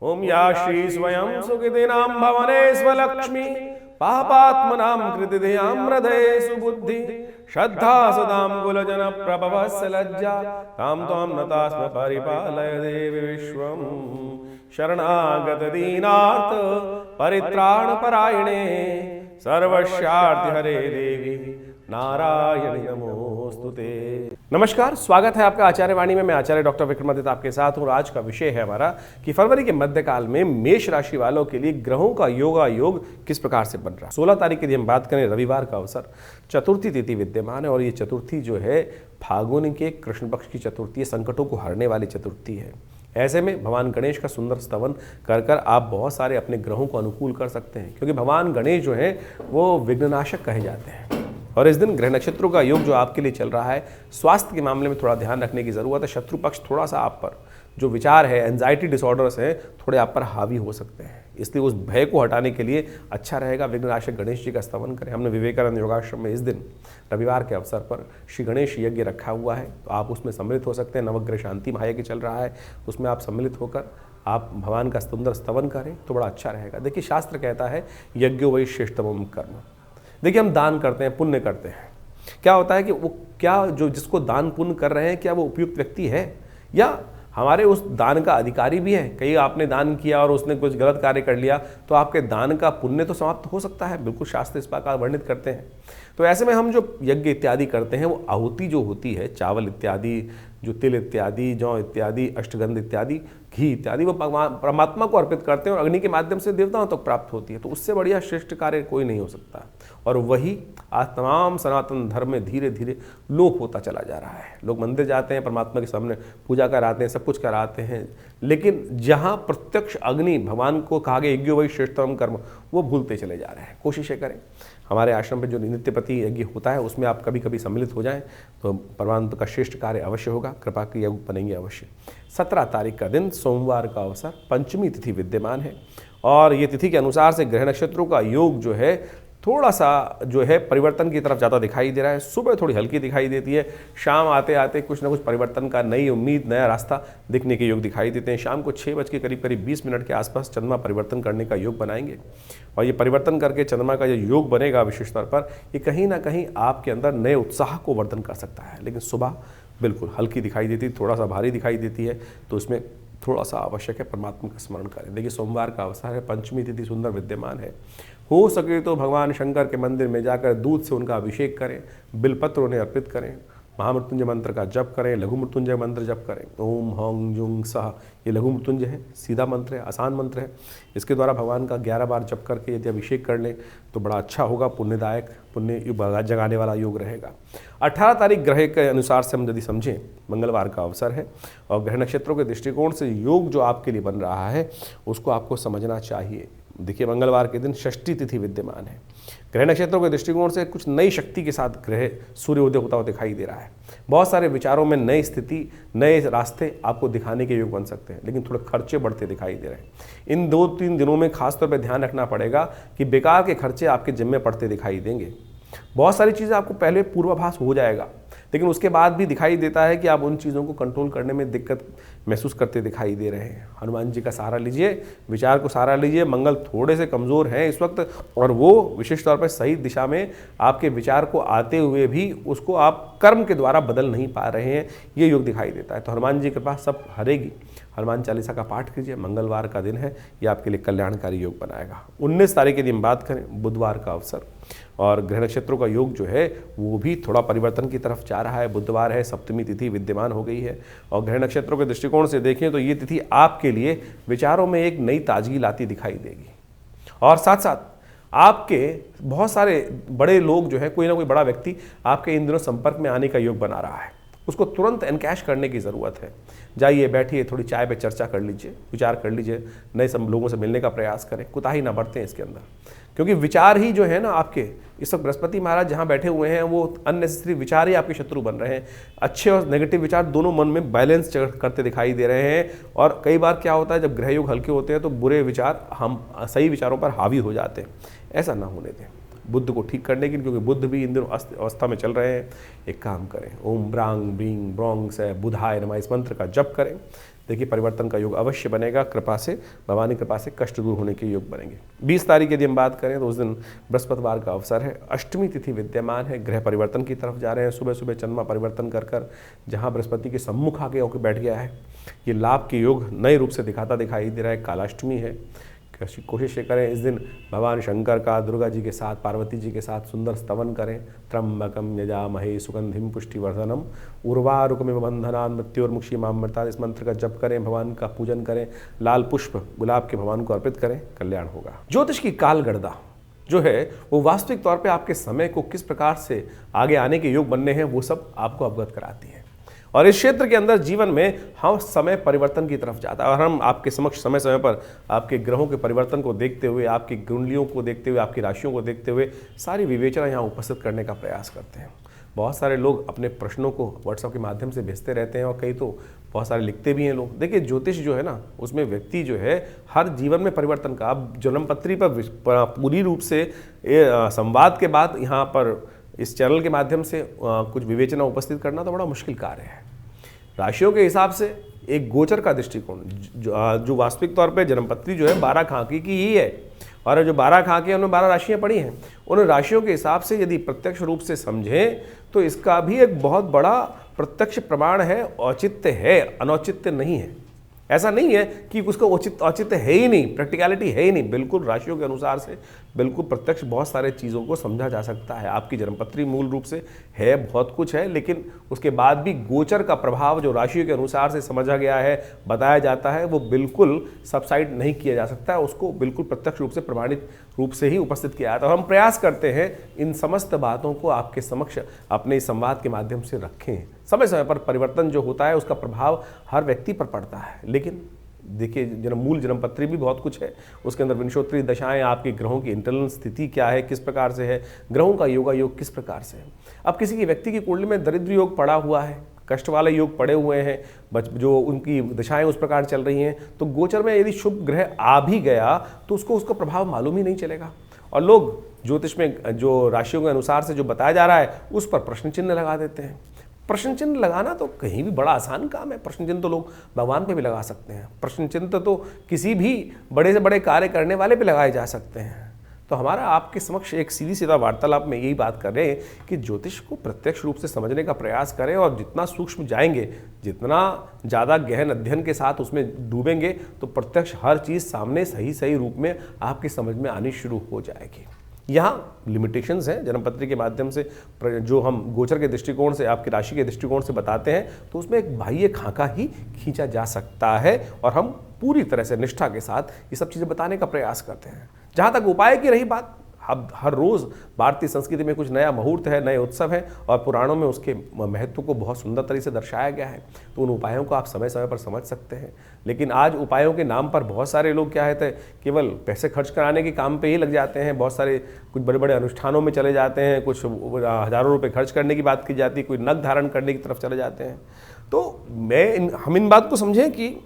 ओम या श्री स्वयं सुकृतिनां भवने स्वलक्ष्मी पापात्मनां कृतिधियां हृदये सुबुद्धि श्रद्धा सदां कुलजन प्रभवस्य लज्जा तां त्वां नतास्म परिपालय देवी विश्वम् शरणागत दीनार्थ परित्राण परायणे सर्वस्यार्थ हरे देवी नारायणी नमोस्तुते। नमस्कार, स्वागत है आपका आचार्य वाणी में। मैं आचार्य डॉक्टर विक्रमादित्य आपके साथ हूँ। आज का विषय है हमारा कि फरवरी के मध्यकाल में मेष राशि वालों के लिए ग्रहों का योग किस प्रकार से बन रहा है। 16 तारीख की हम बात करें, रविवार का अवसर, चतुर्थी तिथि विद्यमान है और ये चतुर्थी जो है फागुन के कृष्ण पक्ष की चतुर्थी है, संकटों को हरने वाली चतुर्थी है। ऐसे में भगवान गणेश का सुंदर स्तवन कर आप बहुत सारे अपने ग्रहों को अनुकूल कर सकते हैं, क्योंकि भगवान गणेश जो है वो विघ्ननाशक कहे जाते हैं। और इस दिन ग्रह नक्षत्रों का योग जो आपके लिए चल रहा है, स्वास्थ्य के मामले में थोड़ा ध्यान रखने की ज़रूरत है। शत्रु पक्ष थोड़ा सा आप पर जो विचार है, एंजाइटी डिसऑर्डर्स हैं, थोड़े आप पर हावी हो सकते हैं, इसलिए उस भय को हटाने के लिए अच्छा रहेगा विघ्ननाशक गणेश जी का स्तवन करें। हमने विवेकानंद योगाश्रम में इस दिन रविवार के अवसर पर श्री गणेश यज्ञ रखा हुआ है, तो आप उसमें सम्मिलित हो सकते हैं। नवग्रह शांति महायज्ञ चल रहा है, उसमें आप सम्मिलित होकर आप भगवान का सुंदर स्तवन करें तो बड़ा अच्छा रहेगा। देखिए, शास्त्र कहता है यज्ञो वै श्रेष्ठतमं कर्म। देखिए, हम दान करते हैं, पुण्य करते हैं, क्या होता है कि वो क्या जो जिसको दान पुण्य कर रहे हैं, क्या वो उपयुक्त व्यक्ति है या हमारे उस दान का अधिकारी भी है। कहीं आपने दान किया और उसने कुछ गलत कार्य कर लिया तो आपके दान का पुण्य तो समाप्त हो सकता है। बिल्कुल शास्त्र इस प्रकार वर्णित करते हैं। तो ऐसे में हम जो यज्ञ इत्यादि करते हैं, वो आहुति जो होती है, चावल इत्यादि, जो तिल इत्यादि, जौ इत्यादि, अष्टगंध इत्यादि, घी इत्यादि, वो परमात्मा को अर्पित करते हैं और अग्नि के माध्यम से देवताओं तक प्राप्त होती है। तो उससे बढ़िया श्रेष्ठ कार्य कोई नहीं हो सकता। और वही आज तमाम सनातन धर्म में धीरे धीरे लोप होता चला जा रहा है। लोग मंदिर जाते हैं, परमात्मा के सामने पूजा कराते हैं, सब कुछ कराते हैं, लेकिन जहाँ प्रत्यक्ष अग्नि भगवान को कहा गया यज्ञो वै श्रेष्ठतमं कर्म, वो भूलते चले जा रहे हैं। कोशिशें करें, हमारे आश्रम में जो नित्य प्रति यज्ञ होता है उसमें आप कभी कभी सम्मिलित हो जाएं तो परमात्मा का श्रेष्ठ कार्य अवश्य होगा। कृपा के योग बनेंगे अवश्य। 17 तारीख का दिन सोमवार का अवसर, पंचमी तिथि विद्यमान है और ये तिथि के अनुसार से ग्रह नक्षत्रों का योग जो है थोड़ा सा जो है परिवर्तन की तरफ ज़्यादा दिखाई दे रहा है। सुबह थोड़ी हल्की दिखाई देती है, शाम आते आते कुछ ना कुछ परिवर्तन का, नई उम्मीद, नया रास्ता दिखने के योग दिखाई देते हैं। शाम को 6 बज के करीब 20 मिनट के आसपास चंद्रमा परिवर्तन करने का योग बनाएंगे और ये परिवर्तन करके चंद्रमा का जो योग बनेगा विशेष तौर पर, ये कहीं ना कहीं आपके अंदर नए उत्साह को वर्धन कर सकता है। लेकिन सुबह बिल्कुल हल्की दिखाई देती है, थोड़ा सा भारी दिखाई देती है, तो उसमें थोड़ा सा आवश्यक है परमात्मा का स्मरण करें। देखिए, सोमवार का अवसर है, पंचमी तिथि सुंदर विद्यमान है। हो सके तो भगवान शंकर के मंदिर में जाकर दूध से उनका अभिषेक करें, बिलपत्र उन्हें अर्पित करें, महामृत्युंजय मंत्र का जप करें, लघु मृत्युंजय मंत्र जप करें। ओम हौं जुंग सह, ये लघु मृत्युंजय है, सीधा मंत्र है, आसान मंत्र है। इसके द्वारा भगवान का 11 बार जप करके यदि अभिषेक कर लें तो बड़ा अच्छा होगा, पुण्यदायक, पुण्य जगाने वाला योग रहेगा। 18 तारीख ग्रह के अनुसार से हम यदि समझें, मंगलवार का अवसर है और ग्रह नक्षत्रों के दृष्टिकोण से योग जो आपके लिए बन रहा है उसको आपको समझना चाहिए। देखिए, मंगलवार के दिन षष्ठी तिथि विद्यमान है। ग्रह नक्षत्रों के दृष्टिकोण से कुछ नई शक्ति के साथ ग्रह सूर्योदय होता हुआ दिखाई दे रहा है। बहुत सारे विचारों में नई स्थिति, नए रास्ते आपको दिखाने के योग बन सकते हैं, लेकिन थोड़े खर्चे बढ़ते दिखाई दे रहे हैं। इन 2-3 दिनों में खासतौर पर ध्यान रखना पड़ेगा कि बेकार के खर्चे आपके जिम्मे पड़ते दिखाई देंगे। बहुत सारी चीज़ें आपको पहले पूर्वाभास हो जाएगा, लेकिन उसके बाद भी दिखाई देता है कि आप उन चीज़ों को कंट्रोल करने में दिक्कत महसूस करते दिखाई दे रहे हैं। हनुमान जी का सहारा लीजिए, विचार को सहारा लीजिए। मंगल थोड़े से कमज़ोर हैं इस वक्त और वो विशेष तौर पर सही दिशा में आपके विचार को आते हुए भी उसको आप कर्म के द्वारा बदल नहीं पा रहे हैं, ये योग दिखाई देता है। तो हनुमान जी के पास सब हरेगी। हनुमान चालीसा का पाठ कीजिए, मंगलवार का दिन है, ये आपके लिए कल्याणकारी योग बनाएगा। 19 तारीख के दिन बात करें, बुधवार का अवसर और ग्रह नक्षत्रों का योग जो है वो भी थोड़ा परिवर्तन की तरफ जा रहा है। बुधवार है, सप्तमी तिथि विद्यमान हो गई है और ग्रह नक्षत्रों के दृष्टिकोण से देखें तो ये तिथि आपके लिए विचारों में एक नई ताजगी लाती दिखाई देगी और साथ साथ आपके बहुत सारे बड़े लोग जो है, कोई ना कोई बड़ा व्यक्ति आपके इन दिनों संपर्क में आने का योग बना रहा है। उसको तुरंत एनकैश करने की ज़रूरत है। जाइए, बैठिए, थोड़ी चाय पे चर्चा कर लीजिए, विचार कर लीजिए, नए सब लोगों से मिलने का प्रयास करें, कुताही ना बरतें इसके अंदर, क्योंकि विचार ही जो है ना आपके, इस वक्त बृहस्पति महाराज जहाँ बैठे हुए हैं वो अननेसेसरी विचार ही आपके शत्रु बन रहे हैं। अच्छे और नेगेटिव विचार दोनों मन में बैलेंस करते दिखाई दे रहे हैं और कई बार क्या होता है, जब ग्रह योग हल्के होते हैं तो बुरे विचार हम सही विचारों पर हावी हो जाते हैं। ऐसा ना होने दें। बुद्ध को ठीक करने के लिए, क्योंकि बुद्ध भी इन दिनों अवस्था में चल रहे हैं। एक काम करें, ओम ब्रांग ब्रींग ब्रोंग से बुधाय नमः इस मंत्र का जप करें। देखिए परिवर्तन का योग अवश्य बनेगा। कृपा से, भगवान की कृपा से कष्ट दूर होने के योग बनेंगे। 20 तारीख यदि हम बात करें तो उस दिन बृहस्पतिवार का अवसर है, अष्टमी तिथि विद्यमान है, ग्रह परिवर्तन की तरफ जा रहे हैं। सुबह सुबह चंद्रमा परिवर्तन कर जहाँ बृहस्पति के सम्मुख आके होकर बैठ गया है, ये लाभ के योग नए रूप से दिखाई दे रहा है। कालाष्टमी है, कोशिश करें इस दिन भगवान शंकर का दुर्गा जी के साथ, पार्वती जी के साथ सुंदर स्तवन करें। त्र्यंबकम यजामहे सुगंधिम पुष्टिवर्धनम उर्वारुकमिव बंधनान् मृत्युर्मुक्षीमामृतात् इस मंत्र का जप करें, भगवान का पूजन करें, लाल पुष्प गुलाब के भगवान को अर्पित करें, कल्याण होगा। ज्योतिष की कालगणना जो है वो वास्तविक तौर पे आपके समय को किस प्रकार से आगे आने के योग बनने हैं वो सब आपको अवगत कराती है। और इस क्षेत्र के अंदर जीवन में हम समय परिवर्तन की तरफ जाता है और हम आपके समक्ष समय समय पर आपके ग्रहों के परिवर्तन को देखते हुए, आपकी कुंडलियों को देखते हुए, आपकी राशियों को देखते हुए सारी विवेचना यहाँ उपस्थित करने का प्रयास करते हैं। बहुत सारे लोग अपने प्रश्नों को व्हाट्सएप के माध्यम से भेजते रहते हैं और कई तो बहुत सारे लिखते भी हैं लोग। देखिए ज्योतिष जो है ना, उसमें व्यक्ति जो है हर जीवन में परिवर्तन का, अब जन्मपत्री पर पूरी रूप से संवाद के बाद यहाँ पर इस चैनल के माध्यम से कुछ विवेचना उपस्थित करना तो बड़ा मुश्किल कार्य है। राशियों के हिसाब से एक गोचर का दृष्टिकोण जो वास्तविक तौर पे जन्मपत्री जो है 12 खाकी की ही है, और जो 12 खाकी है उन्होंने 12 राशियां पढ़ी हैं। उन राशियों के हिसाब से यदि प्रत्यक्ष रूप से समझें तो इसका भी एक बहुत बड़ा प्रत्यक्ष प्रमाण है, औचित्य है, अनौचित्य नहीं है। ऐसा नहीं है कि उसका औचित्य है ही नहीं, प्रैक्टिकलिटी है ही नहीं। बिल्कुल राशियों के अनुसार से बिल्कुल प्रत्यक्ष बहुत सारे चीज़ों को समझा जा सकता है। आपकी जन्मपत्री मूल रूप से है, बहुत कुछ है, लेकिन उसके बाद भी गोचर का प्रभाव जो राशियों के अनुसार से समझा गया है, बताया जाता है, वो बिल्कुल सबसाइड नहीं किया जा सकता है। उसको बिल्कुल प्रत्यक्ष रूप से प्रमाणित रूप से ही उपस्थित किया जाता है। हम प्रयास करते हैं इन समस्त बातों को आपके समक्ष अपने इस संवाद के माध्यम से रखें। समय समय पर परिवर्तन जो होता है उसका प्रभाव हर व्यक्ति पर पड़ता है, लेकिन देखिए मूल जन्मपत्री भी बहुत कुछ है, उसके अंदर विंशोत्तरी दशाएं, आपके ग्रहों की इंटरनल स्थिति क्या है, किस प्रकार से है, ग्रहों का योगा योग किस प्रकार से है। अब किसी की व्यक्ति की कुंडली में दरिद्र योग पड़ा हुआ है, कष्ट वाले योग पड़े हुए हैं, जो उनकी दशाएं उस प्रकार चल रही हैं, तो गोचर में यदि शुभ ग्रह आ भी गया तो उसका प्रभाव मालूम ही नहीं चलेगा। और लोग ज्योतिष में जो राशियों के अनुसार से जो बताया जा रहा है उस पर प्रश्न चिन्ह लगा देते हैं। प्रश्न चिन्ह लगाना तो कहीं भी बड़ा आसान काम है। प्रश्न चिन्ह तो लोग भगवान पे भी लगा सकते हैं। प्रश्न चिन्ह तो किसी भी बड़े से बड़े कार्य करने वाले पे लगाए जा सकते हैं। तो हमारा आपके समक्ष एक सीधी सीधा वार्तालाप में यही बात कर रहे हैं कि ज्योतिष को प्रत्यक्ष रूप से समझने का प्रयास करें, और जितना सूक्ष्म जाएंगे, जितना ज़्यादा गहन अध्ययन के साथ उसमें डूबेंगे, तो प्रत्यक्ष हर चीज़ सामने सही रूप में आपकी समझ में आनी शुरू हो जाएगी। यहाँ लिमिटेशंस हैं जन्मपत्री के माध्यम से जो हम गोचर के दृष्टिकोण से, आपकी राशि के दृष्टिकोण से बताते हैं, तो उसमें एक बाह्य खाका ही खींचा जा सकता है, और हम पूरी तरह से निष्ठा के साथ ये सब चीज़ें बताने का प्रयास करते हैं। जहाँ तक उपाय की रही बात, अब हर रोज़ भारतीय संस्कृति में कुछ नया मुहूर्त है, नए उत्सव हैं, और पुराणों में उसके महत्व को बहुत सुंदर तरीके से दर्शाया गया है। तो उन उपायों को आप समय समय पर समझ सकते हैं। लेकिन आज उपायों के नाम पर बहुत सारे लोग क्या है, केवल पैसे खर्च कराने के काम पे ही लग जाते हैं। बहुत सारे कुछ बड़े बड़े अनुष्ठानों में चले जाते हैं, कुछ हज़ारों रुपये खर्च करने की बात की जाती है, कोई नग धारण करने की तरफ चले जाते हैं। तो हम इन बात को समझें कि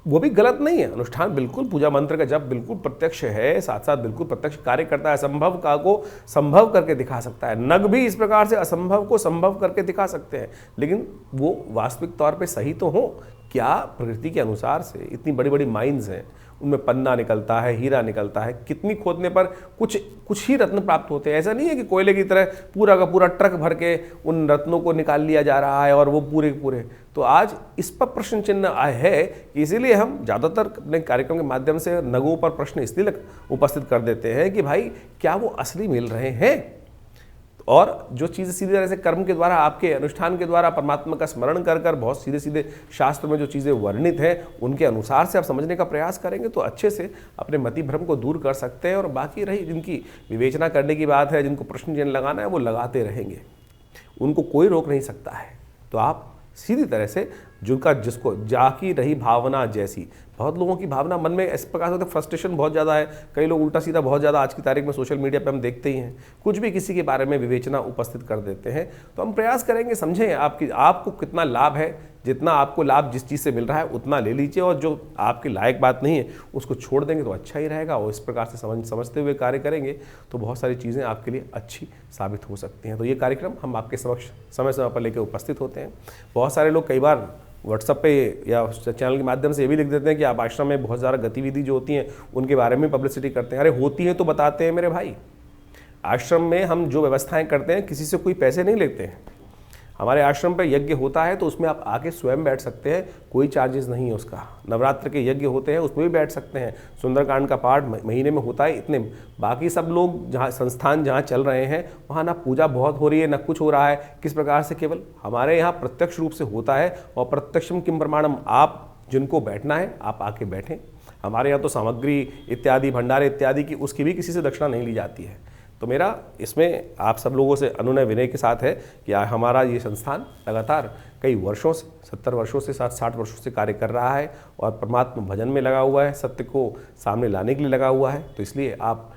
वो भी गलत नहीं है। अनुष्ठान बिल्कुल, पूजा मंत्र का जप बिल्कुल प्रत्यक्ष है, साथ साथ बिल्कुल प्रत्यक्ष कार्य करता है, असंभव का को संभव करके दिखा सकता है। नग भी इस प्रकार से असंभव को संभव करके दिखा सकते हैं, लेकिन वो वास्तविक तौर पे सही तो हो क्या? प्रकृति के अनुसार से इतनी बड़ी बड़ी माइंस हैं, उनमें पन्ना निकलता है, हीरा निकलता है, कितनी खोदने पर कुछ ही रत्न प्राप्त होते हैं। ऐसा नहीं है कि कोयले की तरह पूरा का पूरा ट्रक भर के उन रत्नों को निकाल लिया जा रहा है और वो पूरे। तो आज इस पर प्रश्न चिन्ह है, इसीलिए हम ज़्यादातर अपने कार्यक्रम के माध्यम से नगों पर प्रश्न इसलिए उपस्थित कर देते हैं कि भाई क्या वो असली मिल रहे हैं, और जो चीज़ें सीधे तरह से कर्म के द्वारा, आपके अनुष्ठान के द्वारा परमात्मा का स्मरण कर बहुत सीधे शास्त्र में जो चीज़ें वर्णित हैं उनके अनुसार से आप समझने का प्रयास करेंगे तो अच्छे से अपने मति भ्रम को दूर कर सकते हैं। और बाकी रही जिनकी विवेचना करने की बात है, जिनको प्रश्न चिन्ह लगाना है, वो लगाते रहेंगे, उनको कोई रोक नहीं सकता है। तो आप सीधी तरह से जिनका जिसको जाकी रही भावना जैसी। बहुत लोगों की भावना मन में इस प्रकार से फ्रस्ट्रेशन बहुत ज़्यादा है, कई लोग उल्टा सीधा बहुत ज़्यादा आज की तारीख में सोशल मीडिया पे हम देखते ही हैं, कुछ भी किसी के बारे में विवेचना उपस्थित कर देते हैं। तो हम प्रयास करेंगे समझें आपको कितना लाभ है, जितना आपको लाभ जिस चीज़ से मिल रहा है उतना ले लीजिए, और जो आपके लायक बात नहीं है उसको छोड़ देंगे तो अच्छा ही रहेगा। और इस प्रकार से समझते हुए कार्य करेंगे तो बहुत सारी चीज़ें आपके लिए अच्छी साबित हो सकती हैं। तो ये कार्यक्रम हम आपके समक्ष समय समय पर लेकर उपस्थित होते हैं। बहुत सारे लोग कई बार व्हाट्सएप पे या चैनल के माध्यम से ये भी लिख देते हैं कि आप आश्रम में बहुत ज़्यादा गतिविधि जो होती हैं उनके बारे में पब्लिसिटी करते हैं। अरे होती हैं तो बताते हैं मेरे भाई। आश्रम में हम जो व्यवस्थाएं करते हैं किसी से कोई पैसे नहीं लेते हैं। हमारे आश्रम पर यज्ञ होता है तो उसमें आप आके स्वयं बैठ सकते हैं, कोई चार्जेस नहीं है उसका। नवरात्र के यज्ञ होते हैं उसमें भी बैठ सकते हैं। सुंदरकांड का पाठ महीने में होता है इतने। बाकी सब लोग जहाँ संस्थान जहाँ चल रहे हैं वहाँ ना पूजा बहुत हो रही है ना कुछ हो रहा है। किस प्रकार से? केवल हमारे यहाँ प्रत्यक्ष रूप से होता है, और प्रत्यक्षम किम प्रमाणम। आप जिनको बैठना है आप आके बैठें। हमारे यहाँ तो सामग्री इत्यादि भंडारे इत्यादि की उसकी भी किसी से दक्षिणा नहीं ली जाती है। तो मेरा इसमें आप सब लोगों से अनुनय विनय के साथ है कि हमारा ये संस्थान लगातार कई वर्षों से 70 वर्षों से 60 वर्षों से कार्य कर रहा है और परमात्मा भजन में लगा हुआ है, सत्य को सामने लाने के लिए लगा हुआ है। तो इसलिए आप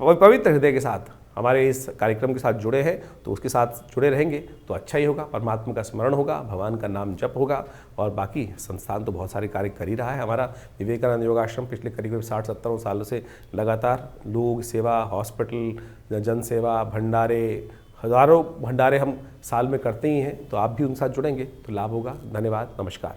पवित्र हृदय के साथ हमारे इस कार्यक्रम के साथ जुड़े हैं तो उसके साथ जुड़े रहेंगे तो अच्छा ही होगा। परमात्मा का स्मरण होगा, भगवान का नाम जप होगा, और बाकी संस्थान तो बहुत सारे कार्य कर ही रहा है। हमारा विवेकानंद योगाश्रम पिछले करीब 60-70 सालों से लगातार लोग सेवा, हॉस्पिटल, जन सेवा, भंडारे, हज़ारों भंडारे हम साल में करते ही हैं। तो आप भी उनके साथ जुड़ेंगे तो लाभ होगा। धन्यवाद, नमस्कार।